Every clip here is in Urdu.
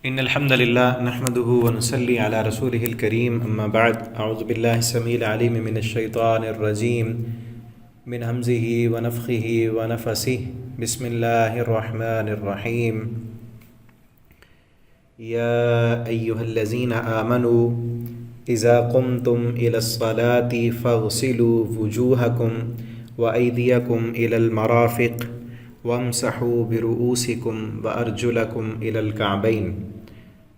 إن الحمد لله نحمده ونصلي على رسوله الكريم أما بعد أعوذ بالله السميع العليم من الشيطان الرجيم من همزه ونفخه ونفسه بسم الله الرحمن الرحيم يا أيها الذين آمنوا إذا قمتم إلى الصلاة فاغسلوا وجوهكم وأيديكم إلى المرافق وامسحوا برؤوسكم وأرجلكم إلى الكعبين۔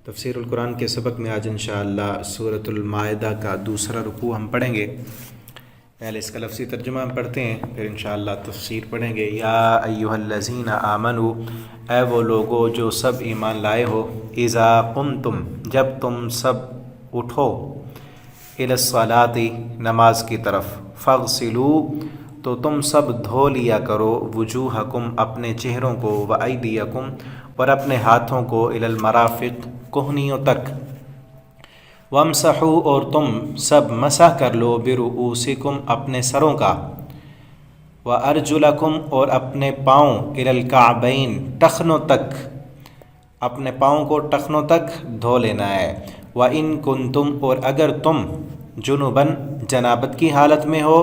تفسیر القرآن کے سبق میں آج انشاءاللہ سورۃ المائدہ کا دوسرا رکوع ہم پڑھیں گے۔ پہلے اس کا لفظی ترجمہ ہم پڑھتے ہیں، پھر انشاءاللہ تفسیر پڑھیں گے۔ یا ایھا الذین آمنوا، اے وہ لوگو جو سب ایمان لائے ہو، اذا قمتم، جب تم سب اٹھو، الی الصلاۃ، نماز کی طرف، فاغسلوا، تو تم سب دھو لیا کرو، وجوہکم، اپنے چہروں کو، وایدیکم، اور اپنے ہاتھوں کو، الی المرافق، کوہنیوں تک، وامسحوا، اور تم سب مسح کر لو، برؤوسکم، اپنے سروں کا، وارجلکم، اور اپنے پاؤں، الی الکعبین، ٹخنوں تک، اپنے پاؤں کو ٹخنوں تک دھو لینا ہے۔ وَإِن كُنتُمْ، اور اگر تم جنوباً، جنابت کی حالت میں ہو،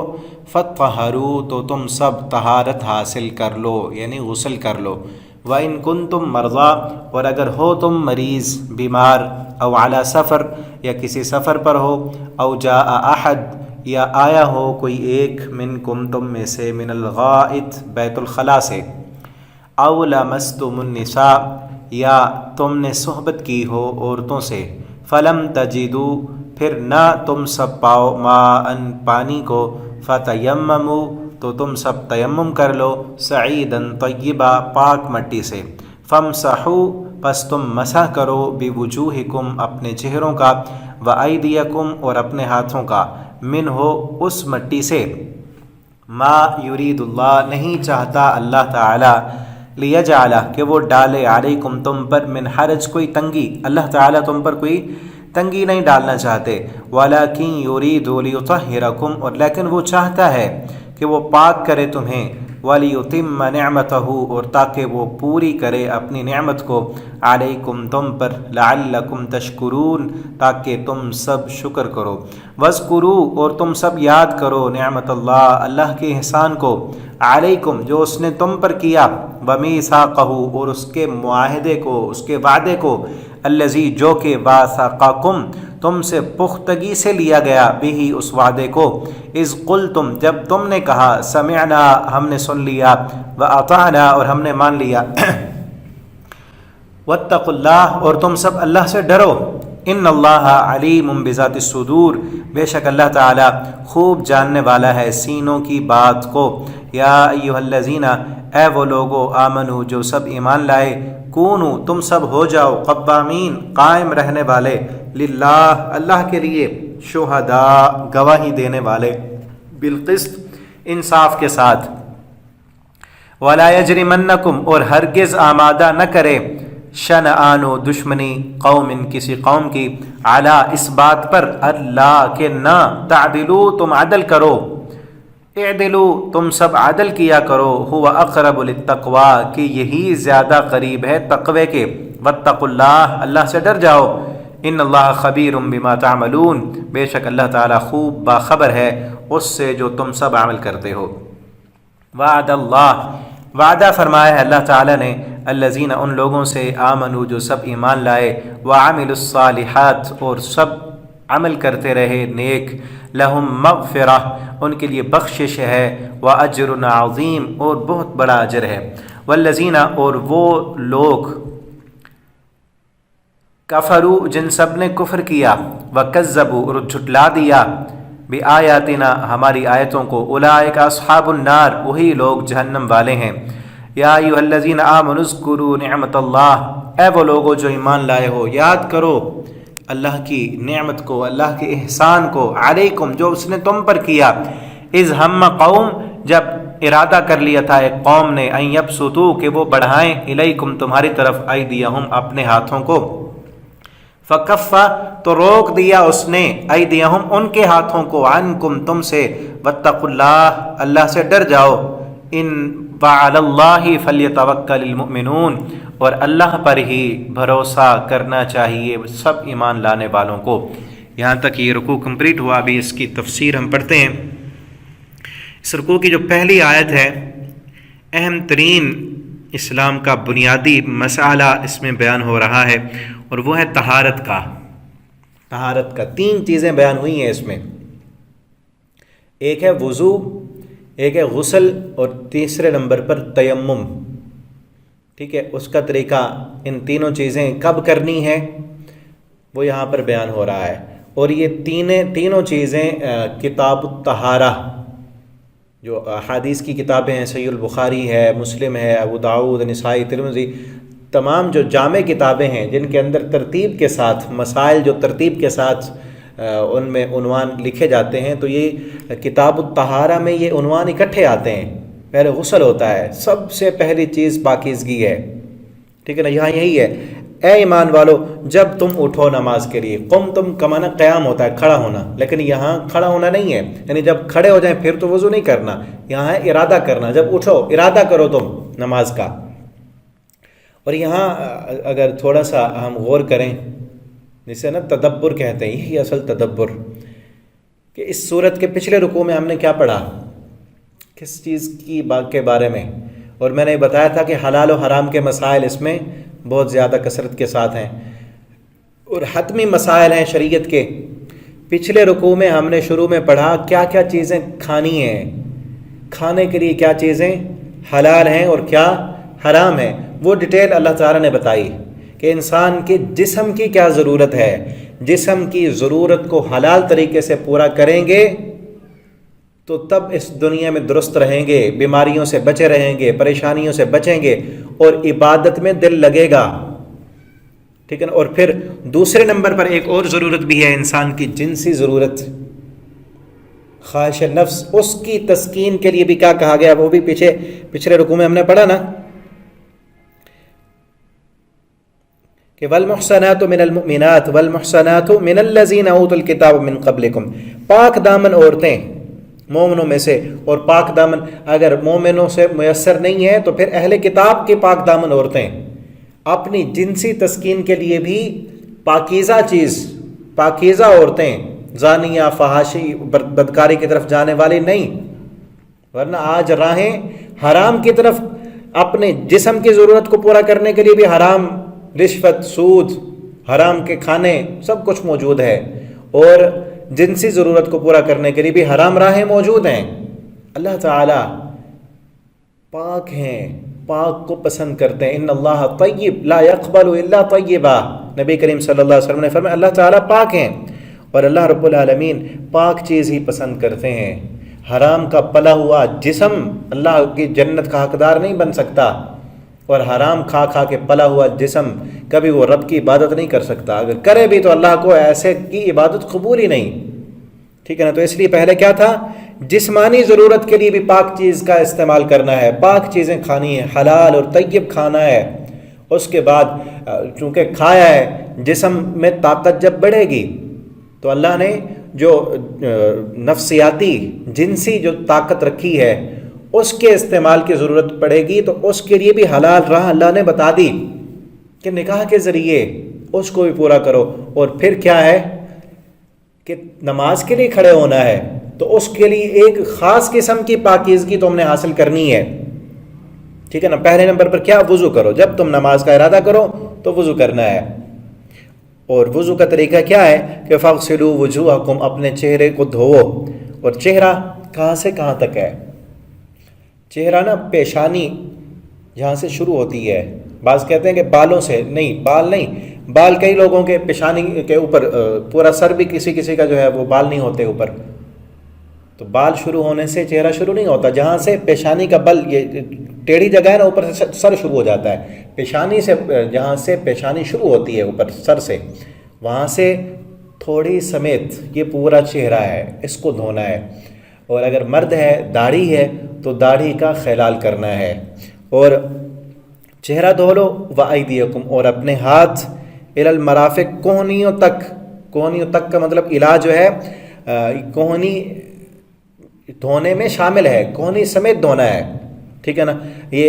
فَطَّهَّرُوا، تو تم سب طہارت حاصل کر لو، یعنی غسل کر لو۔ وَإِن كُنتُم مَرْضَىٰ، اور اگر ہو تم مریض، بیمار، او علی سفر، یا کسی سفر پر ہو، او جاء احد، یا آیا ہو کوئی ایک، منکم، تم میں سے، من الغائط، بیت الخلاء سے، او لمستم النساء، یا تم نے صحبت کی ہو عورتوں سے، فلم تجدوا، پھر نہ تم سب پاؤ، ماءً، پانی کو، فتیمموا، تو تم سب تیمم کر لو، صعیداً طیبا، پاک مٹی سے، فامسحوا، پس تم مسح کرو، بوجوہکم، اپنے چہروں کا، وایدیکم، اور اپنے ہاتھوں کا، منہ، اس مٹی سے، ما یرید اللہ، نہیں چاہتا اللہ تعالی، لیجعل، کہ وہ ڈالے، علیکم، تم پر، من حرج، کوئی تنگی، اللہ تعالی تم پر کوئی تنگی نہیں ڈالنا چاہتے، ولیکن یرید لیطہرکم، اور لیکن وہ چاہتا ہے کہ وہ پاک کرے تمہیں، ولیتم نعمتہ، اور تاکہ وہ پوری کرے اپنی نعمت کو، علیکم، تم پر، لعلکم تشکرون، تاکہ تم سب شکر کرو، واذکروا، اور تم سب یاد کرو، نعمت اللہ، اللہ کے احسان کو، علیکم، جو اس نے تم پر کیا، ومیثاقہ، اور اس کے معاہدے کو، اس کے وعدے کو، الذی، جو کہ، واثقکم، تم سے پختگی سے لیا گیا، بھی، اس وعدے کو، اذ قلتم، جب تم نے کہا، سمعنا، ہم نے سن لیا، واطعنا، اور ہم نے مان لیا، واتقوا اللہ، اور تم سب اللہ سے ڈرو، ان اللہ علیم بذات الصدور، بے شک اللہ تعالی خوب جاننے والا ہے سینوں کی بات کو۔ یا ایھا الذین، اے وہ لوگو، آمنو، جو سب ایمان لائے، کونو، تم سب ہو جاؤ، قوامین، قائم رہنے والے، للہ، اللہ کے لیے، شہداء، گواہی دینے والے، بالقسط، انصاف کے ساتھ، ولا یجرمنکم، اور ہرگز آمادہ نہ کرے، شنآن، دشمنی، قوم، کسی قوم کی، علی، اس بات پر، اللہ، کہ نہ، تعدلوا، تم عدل کرو، اعدلوا، تم سب عدل کیا کرو، هو اقرب للتقوی، کہ یہی زیادہ قریب ہے تقوی کے، واتقوا اللہ، اللہ سے ڈر جاؤ، ان اللہ خبیر بما تعملون، بے شک اللہ تعالی خوب باخبر ہے اس سے جو تم سب عمل کرتے ہو۔ وعد اللہ، وعدہ فرمایا ہے اللہ تعالی نے، الذین، ان لوگوں سے، آمنوا، جو سب ایمان لائے، وعملوا الصالحات، اور سب عمل کرتے رہے نیک، لہم مغفرہ، ان کے لیے بخشش ہے، واجر عظیم، اور بہت بڑا اجر ہے، والذین، اور وہ لوگ، کفروا، جن سب نے کفر کیا، وکذبوا، اور جھٹلا دیا، بآیاتنا، ہماری آیتوں کو، اولئک اصحاب النار، وہی لوگ جہنم والے ہیں۔ یا ایھا الذین آمنوا اذکروا نعمت اللہ، اے وہ لوگو جو ایمان لائے ہو، یاد کرو اللہ کی نعمت کو، اللہ کے احسان کو، علیکم، جو اس نے تم پر کیا، اذ ہم قوم، جب ارادہ کر لیا تھا ایک قوم نے، ان یبسطوا، کہ وہ بڑھائیں، الیکم، تمہاری طرف، ایدیہم، اپنے ہاتھوں کو، فکف، تو روک دیا اس نے، ایدیہم، ان کے ہاتھوں کو، عنکم، تم سے، واتقوا اللہ، اللہ سے ڈر جاؤ، ان وعلی اللہ فلیتوکل المؤمنون، اور اللہ پر ہی بھروسہ کرنا چاہیے سب ایمان لانے والوں کو۔ یہاں تک یہ رکوع کمپلیٹ ہوا۔ ابھی اس کی تفسیر ہم پڑھتے ہیں۔ اس رکوع کی جو پہلی آیت ہے، اہم ترین اسلام کا بنیادی مسئلہ اس میں بیان ہو رہا ہے، اور وہ ہے طہارت کا۔ طہارت کا 3 چیزیں بیان ہوئی ہیں اس میں، ایک ہے وضو، ایک ہے غسل، اور تیسرے نمبر پر تیمم۔ ٹھیک ہے، اس کا طریقہ، ان تینوں چیزیں کب کرنی ہے وہ یہاں پر بیان ہو رہا ہے۔ اور یہ تینوں چیزیں کتاب الطہارہ، جو احادیث کی کتابیں ہیں، صحیح البخاری ہے، مسلم ہے، ابو داؤد، نسائی، ترمذی، تمام جو جامع کتابیں ہیں جن کے اندر ترتیب کے ساتھ مسائل، جو ترتیب کے ساتھ ان میں عنوان لکھے جاتے ہیں، تو یہ کتاب الطہارہ میں یہ عنوان اکٹھے آتے ہیں۔ پہلے غسل ہوتا ہے، سب سے پہلی چیز پاکیزگی ہے، ٹھیک ہے نا۔ یہاں یہی ہے، اے ایمان والو جب تم اٹھو نماز کے لیے، قم تم کمانا قیام ہوتا ہے، کھڑا ہونا، لیکن یہاں کھڑا ہونا نہیں ہے، یعنی جب کھڑے ہو جائیں پھر تو وضو نہیں کرنا، یہاں ہے ارادہ کرنا، جب اٹھو ارادہ کرو تم نماز کا۔ اور یہاں اگر تھوڑا سا ہم غور کریں، جسے نا تدبر کہتے ہیں، یہی اصل تدبر، کہ اس صورت کے پچھلے رکوع میں ہم نے کیا پڑھا، کس چیز کی کے بارے میں، اور میں نے بتایا تھا کہ حلال و حرام کے مسائل اس میں بہت زیادہ کثرت کے ساتھ ہیں، اور حتمی مسائل ہیں شریعت کے۔ پچھلے رکوع میں ہم نے شروع میں پڑھا کیا کیا چیزیں کھانی ہیں، کھانے کے لیے کیا چیزیں حلال ہیں اور کیا حرام ہیں، وہ ڈیٹیل اللہ تعالیٰ نے بتائی کہ انسان کے جسم کی کیا ضرورت ہے، جسم کی ضرورت کو حلال طریقے سے پورا کریں گے تو تب اس دنیا میں درست رہیں گے، بیماریوں سے بچے رہیں گے، پریشانیوں سے بچیں گے، اور عبادت میں دل لگے گا، ٹھیک ہے نا۔ اور پھر دوسرے نمبر پر ایک اور ضرورت بھی ہے، انسان کی جنسی ضرورت، خواہش نفس، اس کی تسکین کے لیے بھی کیا کہا گیا، وہ بھی پچھلے رکوع میں ہم نے پڑھا نا، کہ والمحصنات من المؤمنات والمحصنات من الذین اوتوا الکتاب من قبلکم، پاک دامن عورتیں مومنوں میں سے، اور پاک دامن اگر مومنوں سے میسر نہیں ہے تو پھر اہل کتاب کی پاک دامن عورتیں، اپنی جنسی تسکین کے لیے بھی پاکیزہ چیز، پاکیزہ عورتیں، زانیہ، فحاشی، بدکاری کی طرف جانے والی نہیں، ورنہ آج راہیں حرام کی طرف، اپنے جسم کی ضرورت کو پورا کرنے کے لیے بھی حرام، رشوت، سود، حرام کے کھانے، سب کچھ موجود ہے، اور جنسی ضرورت کو پورا کرنے کے لیے بھی حرام راہیں موجود ہیں۔ اللہ تعالیٰ پاک ہیں، پاک کو پسند کرتے ہیں، ان اللہ طیب لا يقبل الا طیبا، نبی کریم صلی اللہ علیہ وسلم نے فرمایا اللہ تعالیٰ پاک ہیں، اور اللہ رب العالمین پاک چیز ہی پسند کرتے ہیں۔ حرام کا پلا ہوا جسم اللہ کی جنت کا حقدار نہیں بن سکتا، اور حرام کھا کھا کے پلا ہوا جسم کبھی وہ رب کی عبادت نہیں کر سکتا، اگر کرے بھی تو اللہ کو ایسے کی عبادت قبول ہی نہیں، ٹھیک ہے نا۔ تو اس لیے پہلے کیا تھا، جسمانی ضرورت کے لیے بھی پاک چیز کا استعمال کرنا ہے، پاک چیزیں کھانی ہیں، حلال اور طیب کھانا ہے۔ اس کے بعد چونکہ کھایا ہے، جسم میں طاقت جب بڑھے گی تو اللہ نے جو نفسیاتی جنسی جو طاقت رکھی ہے اس کے استعمال کی ضرورت پڑے گی، تو اس کے لیے بھی حلال راہ اللہ نے بتا دی کہ نکاح کے ذریعے اس کو بھی پورا کرو۔ اور پھر کیا ہے کہ نماز کے لیے کھڑے ہونا ہے تو اس کے لیے ایک خاص قسم کی پاکیزگی تم نے حاصل کرنی ہے، ٹھیک ہے نا۔ پہلے نمبر پر کیا، وضو کرو، جب تم نماز کا ارادہ کرو تو وضو کرنا ہے، اور وضو کا طریقہ کیا ہے کہ فاغسلوا وجوہکم، اپنے چہرے کو دھوو، اور چہرہ کہاں سے کہاں تک ہے، چہرہ نا پیشانی جہاں سے شروع ہوتی ہے، بعض کہتے ہیں کہ بالوں سے، نہیں، بال نہیں، بال کئی لوگوں کے پیشانی کے اوپر، پورا سر بھی کسی کسی کا جو ہے وہ بال نہیں ہوتے اوپر، تو بال شروع ہونے سے چہرہ شروع نہیں ہوتا، جہاں سے پیشانی کا بل، یہ ٹیڑھی جگہ ہے نا، اوپر سے سر شروع ہو جاتا ہے، پیشانی سے، جہاں سے پیشانی شروع ہوتی ہے اوپر سر سے، وہاں سے تھوڑی سمیت یہ پورا چہرہ ہے، اس کو دھونا ہے۔ اور اگر مرد ہے، داڑھی ہے، تو داڑھی کا خلال کرنا ہے، اور چہرہ دھو لو، وَأَيْدِيَكُمْ، اور اپنے ہاتھ إِلَى الْمَرَافِقِ، کوہنیوں تک، کوہنیوں تک کا مطلب علاج جو ہے کوہنی دھونے میں شامل ہے، کوہنی سمیت دھونا ہے، ٹھیک ہے نا. یہ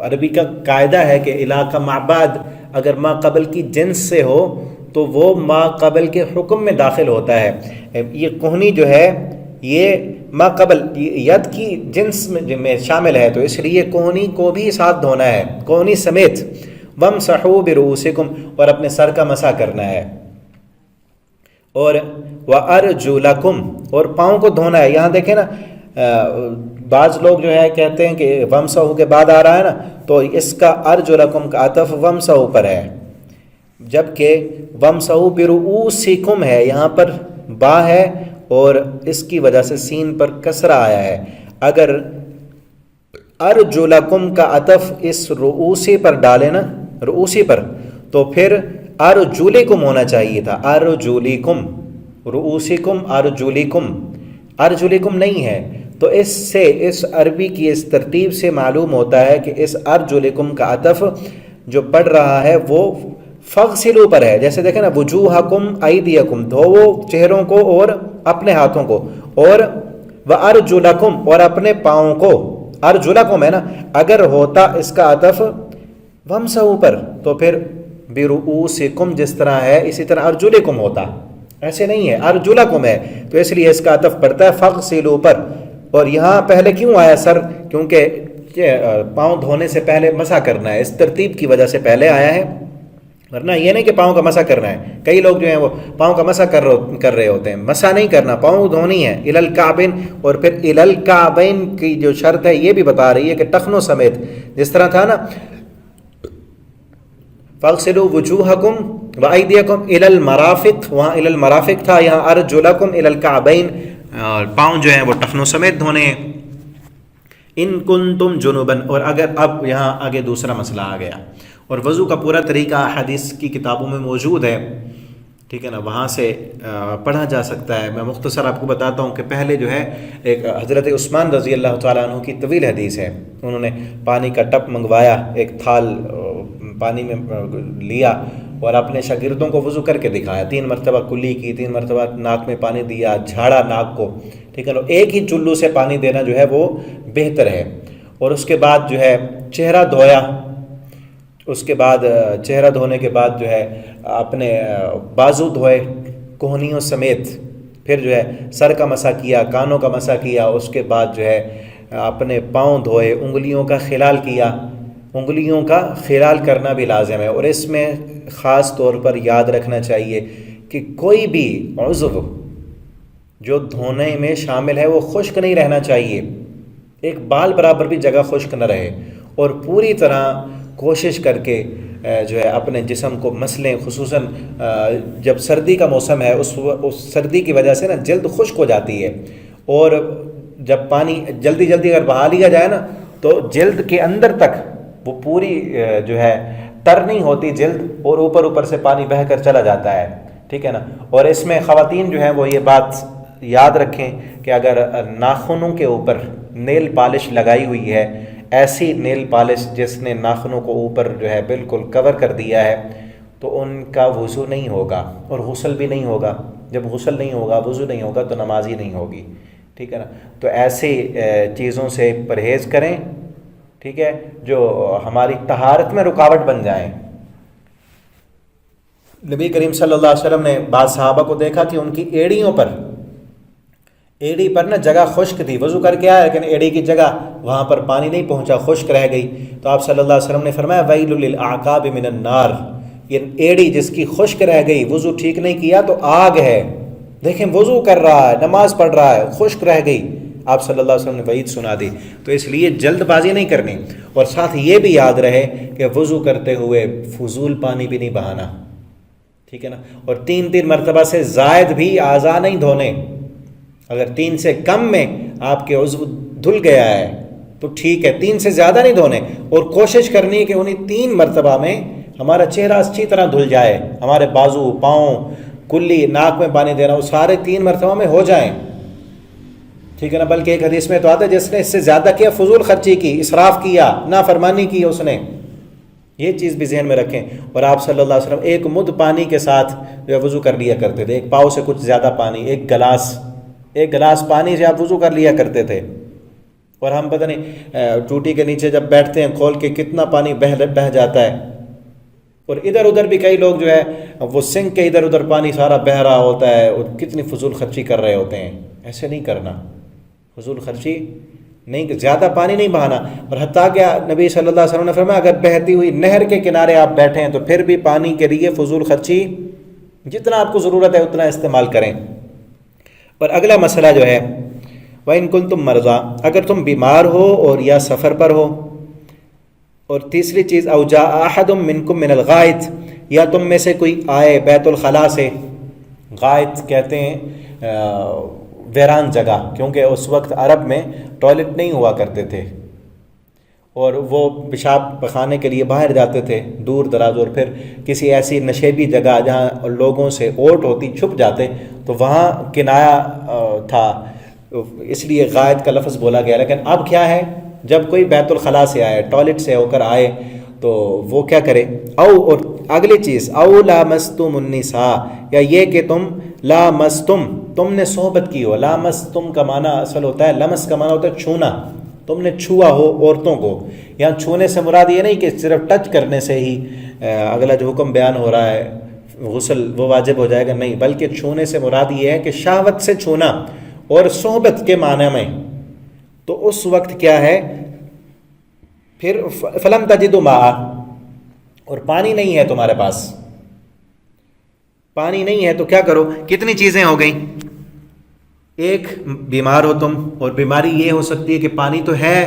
عربی کا قاعدہ ہے کہ علاقہ ما بعد اگر ما قبل کی جنس سے ہو تو وہ ما قبل کے حکم میں داخل ہوتا ہے. یہ کوہنی جو ہے یہ ما قبل ید کی جنس میں شامل ہے، تو اس لیے کوہنی کو بھی ساتھ دھونا ہے، کوہنی سمیت. وَامْسَحُوا بِرُؤُوسِكُمْ، اور اپنے سر کا مسح کرنا ہے. اور وَأَرْجُلَكُمْ، اور پاؤں کو دھونا ہے. یہاں دیکھیں نا بعض لوگ جو ہے کہتے ہیں کہ وَامْسَحُوا کے بعد آ رہا ہے نا، تو اس کا أَرْجُلَكُمْ کا عطف وَامْسَحُوا پر ہے، جبکہ وَامْسَحُوا بِرُؤُوسِكُمْ ہے، یہاں پر با ہے اور اس کی وجہ سے سین پر کسرہ آیا ہے. اگر ارجلکم کا عطف اس رؤوسی پر ڈالے نا، رؤوسی پر، تو پھر ارجلکم ہونا چاہیے تھا. ارجلکم، رؤوسکم ارجلکم، ارجلکم نہیں ہے. تو اس سے اس عربی کی اس ترتیب سے معلوم ہوتا ہے کہ اس ارجلکم کا عطف جو پڑھ رہا ہے وہ فغسلوا پر ہے. جیسے دیکھیں نا وجوہکم ایدیکم، دھوو چہروں کو اور اپنے ہاتھوں کو، اور وارجلکم، اور اپنے پاؤں کو. ارجلکم ہے نا، اگر ہوتا اس کا عطف وامسحوا پر تو پھر برؤوسکم جس طرح ہے اسی طرح ارجلکم ہوتا. ایسے نہیں ہے، ارجلکم ہے، تو اس لیے اس کا عطف پڑتا ہے فغسلوا پر. اور یہاں پہلے کیوں آیا سر؟ کیونکہ پاؤں دھونے سے پہلے مسح کرنا ہے، اس ترتیب کی وجہ سے پہلے آیا ہے. ورنہ یہ نہیں کہ پاؤں کا مسح کرنا ہے. کئی لوگ جو ہیں وہ پاؤں کا مسح کر رہے ہوتے ہیں. مسح نہیں کرنا، پاؤں دھونی ہے. الی الکعبین، اور پھر الی الکعبین کی جو شرط ہے یہ بھی بتا رہی ہے کہ ٹخنوں سمیت، جس طرح تھا نا فاغسلوا وجوہکم وایدیکم الی المرافق، وہاں الی المرافق تھا، یہاں ارجلکم الی الکعبین، پاؤں جو ہیں وہ ٹخنوں سمیت دھونے ہیں. ان کنتم جنوبن، اور اگر اب یہاں آگے دوسرا مسئلہ آ گیا. اور وضو کا پورا طریقہ حدیث کی کتابوں میں موجود ہے، ٹھیک ہے نا، وہاں سے پڑھا جا سکتا ہے. میں مختصر آپ کو بتاتا ہوں کہ پہلے جو ہے ایک حضرت عثمان رضی اللہ تعالیٰ عنہ کی طویل حدیث ہے. انہوں نے پانی کا ٹپ منگوایا، ایک تھال پانی میں لیا اور اپنے شاگردوں کو وضو کر کے دکھایا. 3 مرتبہ کلی کی، 3 مرتبہ ناک میں پانی دیا، جھاڑا ناک کو، ٹھیک ہے نا. ایک ہی چلو سے پانی دینا جو ہے وہ بہتر ہے. اور اس کے بعد جو ہے چہرہ دھویا. اس کے بعد چہرہ دھونے کے بعد جو ہے اپنے بازو دھوئے کوہنیوں سمیت. پھر جو ہے سر کا مسح کیا، کانوں کا مسح کیا. اس کے بعد جو ہے اپنے پاؤں دھوئے، انگلیوں کا خلال کیا. انگلیوں کا خلال کرنا بھی لازم ہے. اور اس میں خاص طور پر یاد رکھنا چاہیے کہ کوئی بھی عضو جو دھونے میں شامل ہے وہ خشک نہیں رہنا چاہیے. ایک بال برابر بھی جگہ خشک نہ رہے. اور پوری طرح کوشش کر کے جو ہے اپنے جسم کو مسلیں. خصوصاً جب سردی کا موسم ہے، اس سردی کی وجہ سے نا جلد خشک ہو جاتی ہے. اور جب پانی جلدی اگر بہا لیا جائے نا تو جلد کے اندر تک وہ پوری جو ہے تر نہیں ہوتی جلد، اور اوپر سے پانی بہہ کر چلا جاتا ہے، ٹھیک ہے نا. اور اس میں خواتین جو ہیں وہ یہ بات یاد رکھیں کہ اگر ناخنوں کے اوپر نیل پالش لگائی ہوئی ہے، ایسی نیل پالش جس نے ناخنوں کو اوپر جو ہے بالکل کور کر دیا ہے، تو ان کا وضو نہیں ہوگا اور غسل بھی نہیں ہوگا. جب غسل نہیں ہوگا، وضو نہیں ہوگا، تو نماز ہی نہیں ہوگی، ٹھیک ہے نا. تو ایسی چیزوں سے پرہیز کریں، ٹھیک ہے، جو ہماری طہارت میں رکاوٹ بن جائیں. نبی کریم صلی اللہ علیہ وسلم نے بعض صحابہ کو دیکھا کہ ان کی ایڑی پر نا جگہ خشک تھی. وضو کر کے آیا لیکن ایڑی کی جگہ وہاں پر پانی نہیں پہنچا، خشک رہ گئی. تو آپ صلی اللہ علیہ وسلم نے فرمایا ویل للاعقاب من النار، یہ ایڑی جس کی خشک رہ گئی، وضو ٹھیک نہیں کیا تو آگ ہے. دیکھیں وضو کر رہا ہے، نماز پڑھ رہا ہے، خشک رہ گئی. آپ صلی اللہ علیہ وسلم نے وعید سنا دی. تو اس لیے جلد بازی نہیں کرنی. اور ساتھ یہ بھی یاد رہے کہ وضو کرتے ہوئے فضول پانی بھی نہیں بہانا، ٹھیک ہے نا. اور 3 مرتبہ سے زائد بھی اعضاء نہیں دھونے. اگر 3 سے کم میں آپ کے عضو دھل گیا ہے تو ٹھیک ہے، 3 سے زیادہ نہیں دھونے. اور کوشش کرنی ہے کہ انہیں 3 مرتبہ میں ہمارا چہرہ اچھی طرح دھل جائے، ہمارے بازو، پاؤں، کلی، ناک میں پانی دینا، وہ سارے 3 مرتبہ میں ہو جائیں، ٹھیک ہے نا. بلکہ ایک حدیث میں تو آتا ہے جس نے اس سے زیادہ کیا، فضول خرچی کی، اسراف کیا، نافرمانی کی اس نے. یہ چیز بھی ذہن میں رکھیں. اور آپ صلی اللہ علیہ وسلم ایک مد پانی کے ساتھ جو وضو کر لیا کرتے تھے. ایک پاؤ سے کچھ زیادہ پانی، ایک گلاس پانی سے آپ وضو کر لیا کرتے تھے. اور ہم پتہ نہیں ٹوٹی کے نیچے جب بیٹھتے ہیں کھول کے کتنا پانی بہہ جاتا ہے، اور ادھر ادھر بھی کئی لوگ جو ہے وہ سنک کے ادھر ادھر پانی سارا بہہ رہا ہوتا ہے اور کتنی فضول خرچی کر رہے ہوتے ہیں. ایسے نہیں کرنا، فضول خرچی نہیں، زیادہ پانی نہیں بہانا. اور حتیٰ کہ نبی صلی اللہ علیہ وسلم نے فرمایا اگر بہتی ہوئی نہر کے کنارے آپ بیٹھے ہیں تو پھر بھی پانی کے لیے فضول خرچی جتنا آپ کو ضرورت ہے اتنا استعمال کریں. اور اگلا مسئلہ جو ہے وَإِن كُنتُم مَرْضَىٰ، اگر تم بیمار ہو اور یا سفر پر ہو. اور تیسری چیز أَوْ جَاءَ أَحَدٌ مِّنكُم مِّنَ الْغَائِطِ، یا تم میں سے کوئی آئے بیت الخلاء سے. غائط کہتے ہیں ویران جگہ، کیونکہ اس وقت عرب میں ٹوائلٹ نہیں ہوا کرتے تھے اور وہ پیشاب پخانے کے لیے باہر جاتے تھے دور دراز، اور پھر کسی ایسی نشیبی جگہ جہاں لوگوں سے اوٹ ہوتی چھپ جاتے تو وہاں کنایا تھا، اس لیے غائط کا لفظ بولا گیا. لیکن اب کیا ہے، جب کوئی بیت الخلاء سے آئے، ٹوائلٹ سے ہو کر آئے، تو وہ کیا کرے. اور اگلی چیز او لامستم النساء، یا یہ کہ تم لامستم، تم نے صحبت کی ہو. لامستم کا معنی اصل ہوتا ہے، لمس کا معنی ہوتا ہے چھونا، تم نے چھوا ہو عورتوں کو. یہاں چھونے سے مراد یہ نہیں کہ صرف ٹچ کرنے سے ہی اگلا جو حکم بیان ہو رہا ہے غسل وہ واجب ہو جائے گا، نہیں، بلکہ چھونے سے مراد یہ ہے کہ شہوت سے چھونا اور صحبت کے معنی میں. تو اس وقت کیا ہے پھر فلم تجدوا ماء، اور پانی نہیں ہے تمہارے پاس، پانی نہیں ہے تو کیا کرو. کتنی چیزیں ہو گئیں، ایک بیمار ہو تم، اور بیماری یہ ہو سکتی ہے کہ پانی تو ہے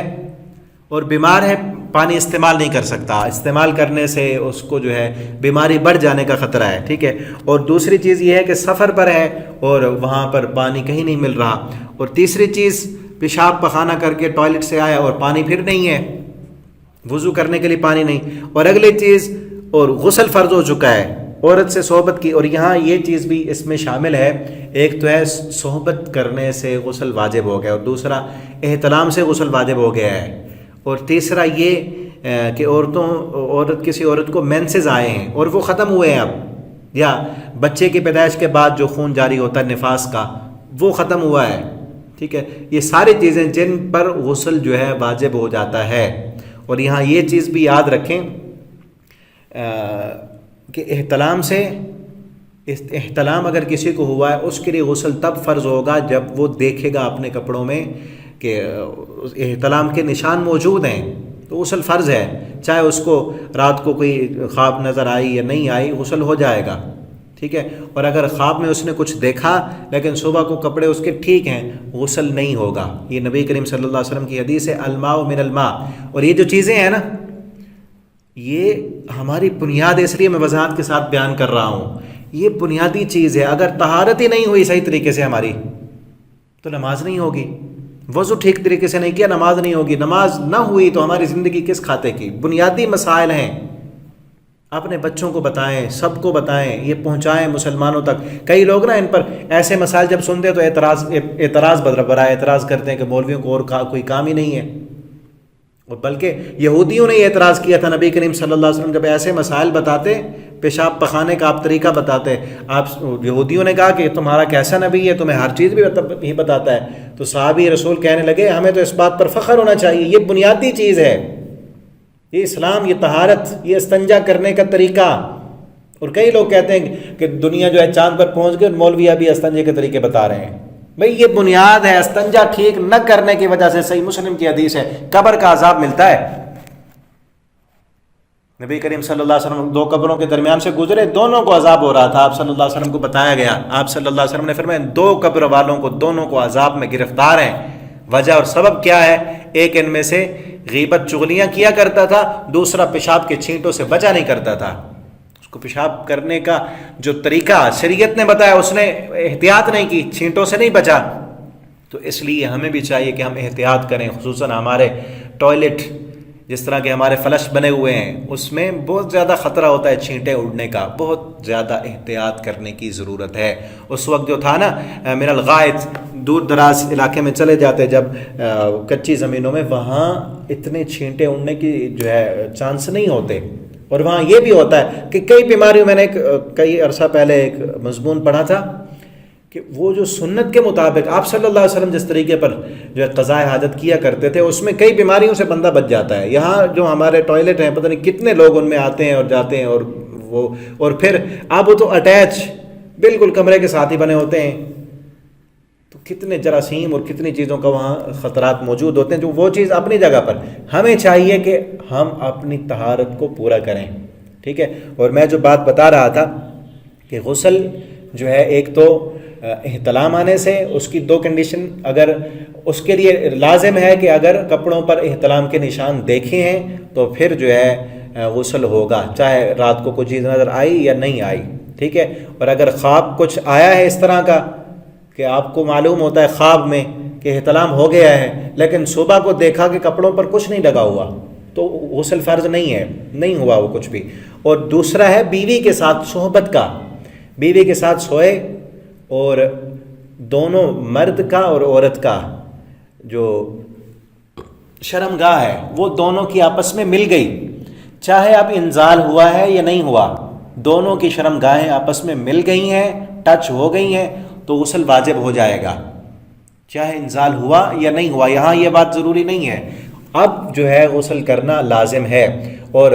اور بیمار ہے، پانی استعمال نہیں کر سکتا، استعمال کرنے سے اس کو جو ہے بیماری بڑھ جانے کا خطرہ ہے، ٹھیک ہے. اور دوسری چیز یہ ہے کہ سفر پر ہے اور وہاں پر پانی کہیں نہیں مل رہا. اور تیسری چیز پیشاب پخانہ کر کے ٹوائلٹ سے آیا اور پانی پھر نہیں ہے، وضو کرنے کے لیے پانی نہیں. اور اگلی چیز اور غسل فرض ہو چکا ہے، عورت سے صحبت کی. اور یہاں یہ چیز بھی اس میں شامل ہے، ایک تو ہے صحبت کرنے سے غسل واجب ہو گیا، اور دوسرا احتلام سے غسل واجب ہو گیا ہے، اور تیسرا یہ کہ کسی عورت کو مینسز آئے ہیں اور وہ ختم ہوئے ہیں اب، یا بچے کی پیدائش کے بعد جو خون جاری ہوتا ہے نفاس کا وہ ختم ہوا ہے، ٹھیک ہے. یہ ساری چیزیں جن پر غسل جو ہے واجب ہو جاتا ہے. اور یہاں یہ چیز بھی یاد رکھیں کہ احتلام اگر کسی کو ہوا ہے اس کے لیے غسل تب فرض ہوگا جب وہ دیکھے گا اپنے کپڑوں میں کہ احتلام کے نشان موجود ہیں، تو غسل فرض ہے. چاہے اس کو رات کو کوئی خواب نظر آئی یا نہیں آئی، غسل ہو جائے گا، ٹھیک ہے. اور اگر خواب میں اس نے کچھ دیکھا لیکن صبح کو کپڑے اس کے ٹھیک ہیں، غسل نہیں ہوگا. یہ نبی کریم صلی اللہ علیہ وسلم کی حدیث ہے، الماء من الماء. اور یہ جو چیزیں ہیں نا، یہ ہماری بنیاد، اس لیے میں وضاحت کے ساتھ بیان کر رہا ہوں، یہ بنیادی چیز ہے. اگر طہارت ہی نہیں ہوئی صحیح طریقے سے ہماری تو نماز نہیں ہوگی. وضو ٹھیک طریقے سے نہیں کیا، نماز نہیں ہوگی. نماز نہ ہوئی تو ہماری زندگی کس کھاتے کی. بنیادی مسائل ہیں، اپنے بچوں کو بتائیں، سب کو بتائیں، یہ پہنچائیں مسلمانوں تک. کئی لوگ نا ان پر ایسے مسائل جب سنتے ہیں تو اعتراض برائے اعتراض کرتے ہیں کہ مولویوں کو اور کوئی کام ہی نہیں ہے. اور بلکہ یہودیوں نے یہ اعتراض کیا تھا، نبی کریم صلی اللہ علیہ وسلم جب ایسے مسائل بتاتے، پیشاب پخانے کا آپ طریقہ بتاتے، آپ یہودیوں نے کہا کہ تمہارا کیسا نبی ہے، تمہیں ہر چیز بھی بتاتا ہے. تو صحابی رسول کہنے لگے ہمیں تو اس بات پر فخر ہونا چاہیے، یہ بنیادی چیز ہے، یہ اسلام، یہ طہارت، یہ استنجا کرنے کا طریقہ. اور کئی لوگ کہتے ہیں کہ دنیا جو ہے چاند پر پہنچ گئی، مولوی ابھی استنجے کے طریقے بتا رہے ہیں. بھئی یہ بنیاد ہے، استنجا ٹھیک نہ کرنے کی وجہ سے، صحیح مسلم کی حدیث ہے، قبر کا عذاب ملتا ہے. نبی کریم صلی اللہ علیہ وسلم دو قبروں کے درمیان سے گزرے، دونوں کو عذاب ہو رہا تھا. آپ صلی اللہ علیہ وسلم کو بتایا گیا، آپ صلی اللہ علیہ وسلم نے فرمایا دو قبر والوں کو، دونوں کو عذاب میں گرفتار ہیں. وجہ اور سبب کیا ہے؟ ایک ان میں سے غیبت چغلیاں کیا کرتا تھا، دوسرا پیشاب کے چھینٹوں سے بچا نہیں کرتا تھا. اس کو پیشاب کرنے کا جو طریقہ شریعت نے بتایا اس نے احتیاط نہیں کی، چھینٹوں سے نہیں بچا. تو اس لیے ہمیں بھی چاہیے کہ ہم احتیاط کریں، خصوصاً ہمارے ٹوائلٹ جس طرح کے ہمارے فلش بنے ہوئے ہیں اس میں بہت زیادہ خطرہ ہوتا ہے چھینٹیں اڑنے کا، بہت زیادہ احتیاط کرنے کی ضرورت ہے. اس وقت جو تھا نا من الغائط، دور دراز علاقے میں چلے جاتے جب کچی زمینوں میں، وہاں اتنے چھینٹیں اڑنے کی جو ہے چانس نہیں ہوتے. اور وہاں یہ بھی ہوتا ہے کہ کئی بیماریوں، میں نے کئی عرصہ پہلے ایک مضمون پڑھا تھا کہ وہ جو سنت کے مطابق آپ صلی اللہ علیہ وسلم جس طریقے پر جو ہے قضاء حاجت کیا کرتے تھے، اس میں کئی بیماریوں سے بندہ بچ جاتا ہے۔ یہاں جو ہمارے ٹوائلٹ ہیں، پتہ نہیں کتنے لوگ ان میں آتے ہیں اور جاتے ہیں، اور پھر اب وہ تو اٹیچ بالکل کمرے کے ساتھ ہی بنے ہوتے ہیں، تو کتنے جراثیم اور کتنی چیزوں کا وہاں خطرات موجود ہوتے ہیں۔ جو وہ چیز اپنی جگہ پر، ہمیں چاہیے کہ ہم اپنی طہارت کو پورا کریں، ٹھیک ہے۔ اور میں جو بات بتا رہا تھا کہ غسل جو ہے، ایک تو احتلام آنے سے اس کی دو کنڈیشن، اگر اس کے لیے لازم ہے کہ اگر کپڑوں پر احتلام کے نشان دیکھے ہیں تو پھر جو ہے غسل ہوگا، چاہے رات کو کوئی چیز نظر آئی یا نہیں آئی، ٹھیک ہے۔ اور اگر خواب کچھ آیا ہے اس طرح کا کہ آپ کو معلوم ہوتا ہے خواب میں کہ احتلام ہو گیا ہے، لیکن صبح کو دیکھا کہ کپڑوں پر کچھ نہیں لگا ہوا، تو غسل فرض نہیں ہے، نہیں ہوا وہ کچھ بھی۔ اور دوسرا ہے بیوی کے ساتھ صحبت کا، بیوی کے ساتھ سوئے اور دونوں مرد کا اور عورت کا جو شرمگاہ ہے وہ دونوں کی آپس میں مل گئی، چاہے اب انزال ہوا ہے یا نہیں ہوا، دونوں کی شرمگاہیں آپس میں مل گئی ہیں، ٹچ ہو گئی ہیں، تو غسل واجب ہو جائے گا، چاہے انزال ہوا یا نہیں ہوا۔ یہاں یہ بات ضروری نہیں ہے، اب جو ہے غسل کرنا لازم ہے۔ اور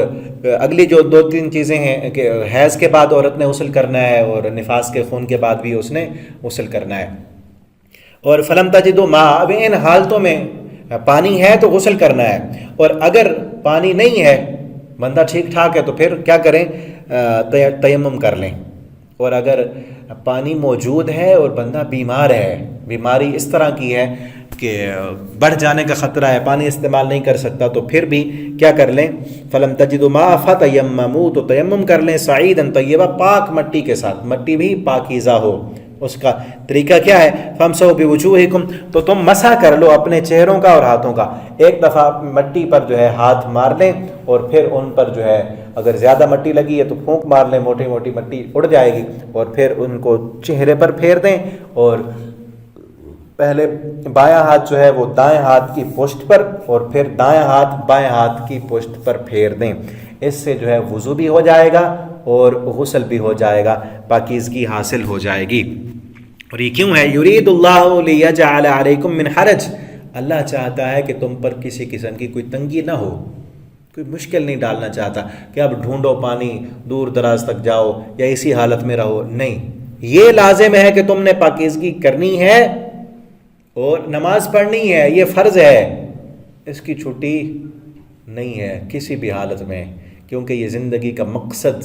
اگلی جو دو تین چیزیں ہیں کہ حیض کے بعد عورت نے غسل کرنا ہے، اور نفاس کے خون کے بعد بھی اس نے غسل کرنا ہے۔ اور فلم تجدوا ماء، اب ان حالتوں میں پانی ہے تو غسل کرنا ہے، اور اگر پانی نہیں ہے، بندہ ٹھیک ٹھاک ہے، تو پھر کیا کریں، تیمم کر لیں۔ اور اگر پانی موجود ہے اور بندہ بیمار ہے، بیماری اس طرح کی ہے کہ بڑھ جانے کا خطرہ ہے، پانی استعمال نہیں کر سکتا، تو پھر بھی کیا کر لیں، فلم تجدوا ماء فتیمموا، تو تیمم کر لیں، صعیدا طیبا، پاک مٹی کے ساتھ، مٹی بھی پاکیزہ ہو۔ اس کا طریقہ کیا ہے، فامسحوا بوجوہکم، تو تم مسح کر لو اپنے چہروں کا اور ہاتھوں کا، ایک دفعہ مٹی پر جو ہے ہاتھ مار لیں، اور پھر ان پر جو ہے اگر زیادہ مٹی لگی ہے تو پھونک مار لیں، موٹی موٹی مٹی اڑ جائے گی، اور پھر ان کو چہرے پر پھیر دیں، اور پہلے بایاں ہاتھ جو ہے وہ دائیں ہاتھ کی پشت پر، اور پھر دائیں ہاتھ بائیں ہاتھ کی پشت پر پھیر دیں۔ اس سے جو ہے وضو بھی ہو جائے گا اور غسل بھی ہو جائے گا، پاکیزگی حاصل ہو جائے گی۔ اور یہ کیوں ہے، یرید اللہ لیجعل علیکم من حرج، اللہ چاہتا ہے کہ تم پر کسی قسم کی کوئی تنگی نہ ہو، کوئی مشکل نہیں ڈالنا چاہتا کہ اب ڈھونڈو پانی، دور دراز تک جاؤ یا اسی حالت میں رہو، نہیں، یہ لازم ہے کہ تم نے پاکیزگی کرنی ہے اور نماز پڑھنی ہے، یہ فرض ہے، اس کی چھٹی نہیں ہے کسی بھی حالت میں، کیونکہ یہ زندگی کا مقصد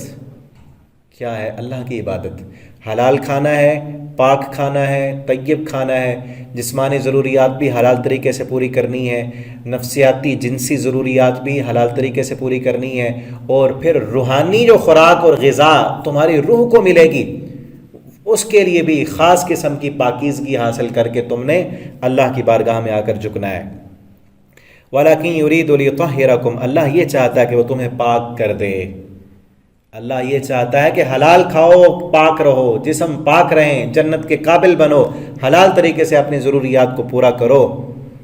کیا ہے، اللہ کی عبادت، حلال کھانا ہے، پاک کھانا ہے، طیب کھانا ہے، جسمانی ضروریات بھی حلال طریقے سے پوری کرنی ہے، نفسیاتی جنسی ضروریات بھی حلال طریقے سے پوری کرنی ہے، اور پھر روحانی جو خوراک اور غذا تمہاری روح کو ملے گی، اس کے لیے بھی خاص قسم کی پاکیزگی حاصل کر کے تم نے اللہ کی بارگاہ میں آ کر جھکنا ہے۔ وَلَكِنْ يُرِيدُ لِيُطَهِّرَكُمْ، اللہ یہ چاہتا ہے کہ وہ تمہیں پاک کر دے، اللہ یہ چاہتا ہے کہ حلال کھاؤ، پاک رہو، جسم پاک رہیں، جنت کے قابل بنو، حلال طریقے سے اپنی ضروریات کو پورا کرو۔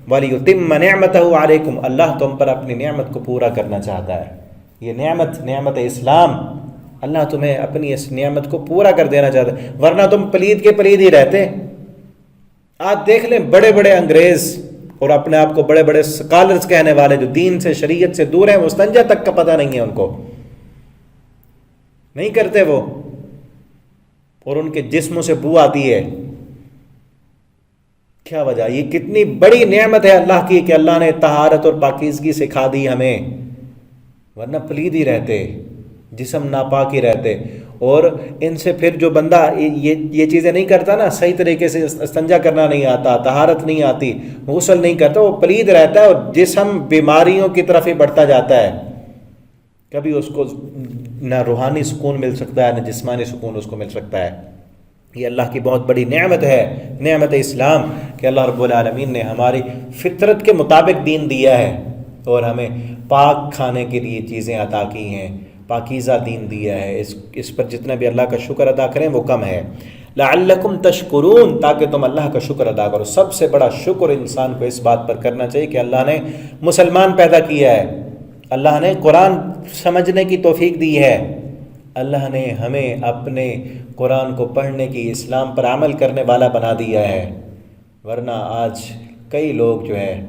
وَلِيُتِمَّ نِعْمَتَهُ عَلَيْكُمْ، اللہ تم پر اپنی نعمت کو پورا کرنا چاہتا ہے، یہ نعمت اسلام، اللہ تمہیں اپنی اس نعمت کو پورا کر دینا چاہتا ہے، ورنہ تم پلید کے پلید ہی رہتے۔ آج دیکھ لیں بڑے بڑے انگریز اور اپنے آپ کو بڑے بڑے سکالرز کہنے والے جو دین سے شریعت سے دور ہیں، وہ استنجا تک کا پتہ نہیں ہے، ان کو نہیں کرتے وہ، اور ان کے جسموں سے بو آتی ہے۔ کیا وجہ، یہ کتنی بڑی نعمت ہے اللہ کی کہ اللہ نے طہارت اور پاکیزگی سکھا دی ہمیں، ورنہ پلید ہی رہتے، جسم ناپاک ہی رہتے۔ اور ان سے پھر جو بندہ یہ چیزیں نہیں کرتا نا، صحیح طریقے سے استنجا کرنا نہیں آتا، طہارت نہیں آتی، غسل نہیں کرتا، وہ پلید رہتا ہے اور جسم بیماریوں کی طرف ہی بڑھتا جاتا ہے، کبھی اس کو نہ روحانی سکون مل سکتا ہے نہ جسمانی سکون اس کو مل سکتا ہے۔ یہ اللہ کی بہت بڑی نعمت ہے، نعمت اسلام، کہ اللہ رب العالمین نے ہماری فطرت کے مطابق دین دیا ہے اور ہمیں پاک کھانے کے لیے چیزیں عطا کی ہیں، پاکیزہ دین دیا ہے، اس پر جتنا بھی اللہ کا شکر ادا کریں وہ کم ہے۔ لعلکم تشکرون، تاکہ تم اللہ کا شکر ادا کرو۔ سب سے بڑا شکر انسان کو اس بات پر کرنا چاہیے کہ اللہ نے مسلمان پیدا کیا ہے، اللہ نے قرآن سمجھنے کی توفیق دی ہے، اللہ نے ہمیں اپنے قرآن کو پڑھنے کی، اسلام پر عمل کرنے والا بنا دیا ہے، ورنہ آج کئی لوگ جو ہیں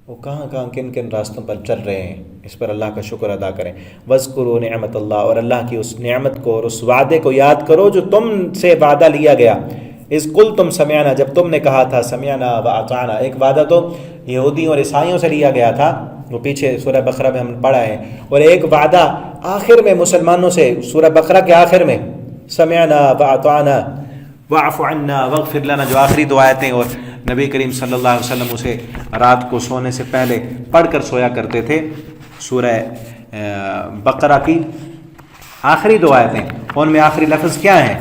وہ کہاں کن کن راستوں پر چل رہے ہیں۔ اس پر اللہ کا شکر ادا کریں۔ وَاذْكُرُوا نعمت اللہ، اور اللہ کی اس نعمت کو اور اس وعدے کو یاد کرو جو تم سے وعدہ لیا گیا۔ اذ قلتم سمعنا، جب تم نے کہا تھا سمعنا وأطعنا۔ ایک وعدہ تو یہودیوں اور عیسائیوں سے لیا گیا تھا، وہ پیچھے سورہ بقرہ میں ہم نے پڑھا ہے، اور ایک وعدہ آخر میں مسلمانوں سے سورہ بقرہ کے آخر میں سمعنا وأطعنا واعف عنا واغفر لنا، جو آخری دو آیتیں، اور نبی کریم صلی اللہ علیہ وسلم اسے رات کو سونے سے پہلے پڑھ کر سویا کرتے تھے۔ سورہ بقرہ کی آخری دو آیتیں، ان میں آخری لفظ کیا ہیں؟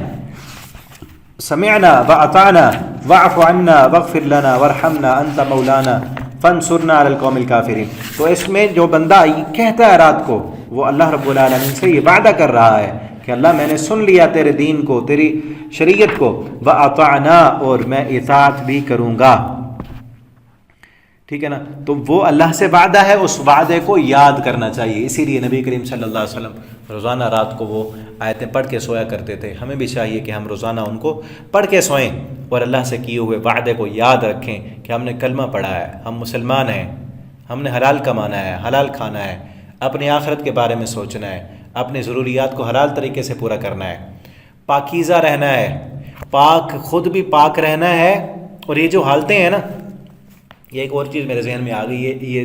سمعنا واطعنا واعف عنا واغفر لنا وارحمنا انت مولانا فانصرنا علی القوم الکافرین۔ تو اس میں جو بندہ کہتا ہے رات کو، وہ اللہ رب العالمین سے یہ وعدہ کر رہا ہے کہ اللہ میں نے سن لیا تیرے دین کو، تیری شریعت کو، واطعنا، اور میں اطاعت بھی کروں گا۔ ٹھیک ہے نا؟ تو وہ اللہ سے وعدہ ہے، اس وعدے کو یاد کرنا چاہیے۔ اسی لیے نبی کریم صلی اللہ علیہ وسلم روزانہ رات کو وہ آیتیں پڑھ کے سویا کرتے تھے۔ ہمیں بھی چاہیے کہ ہم روزانہ ان کو پڑھ کے سوئیں اور اللہ سے کیے ہوئے وعدے کو یاد رکھیں کہ ہم نے کلمہ پڑھا ہے، ہم مسلمان ہیں، ہم نے حلال کمانا ہے، حلال کھانا ہے، اپنی آخرت کے بارے میں سوچنا ہے، اپنی ضروریات کو حلال طریقے سے پورا کرنا ہے، پاکیزہ رہنا ہے، پاک، خود بھی پاک رہنا ہے۔ اور یہ جو حالتیں ہیں نا، یہ ایک اور چیز میرے ذہن میں آ گئی، یہ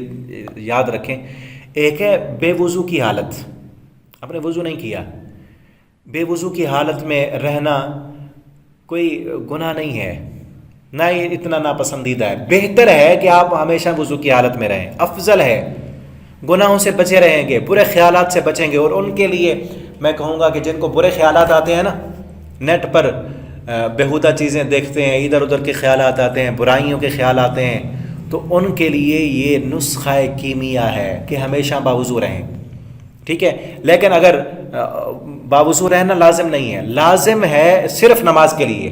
یاد رکھیں۔ ایک ہے بے وضو کی حالت، آپ نے وضو نہیں کیا، بے وضو کی حالت میں رہنا کوئی گناہ نہیں ہے، نہ یہ اتنا ناپسندیدہ ہے۔ بہتر ہے کہ آپ ہمیشہ وضو کی حالت میں رہیں، افضل ہے۔ گناہوں سے بچے رہیں گے، برے خیالات سے بچیں گے۔ اور ان کے لیے میں کہوں گا کہ جن کو برے خیالات آتے ہیں نا، نیٹ پر بیہودہ چیزیں دیکھتے ہیں، ادھر ادھر کے خیالات آتے ہیں، برائیوں کے خیال آتے ہیں، تو ان کے لیے یہ نسخہ کیمیا ہے کہ ہمیشہ باوضو رہیں۔ ٹھیک ہے؟ لیکن اگر باوضو رہنا لازم نہیں ہے، لازم ہے صرف نماز کے لیے،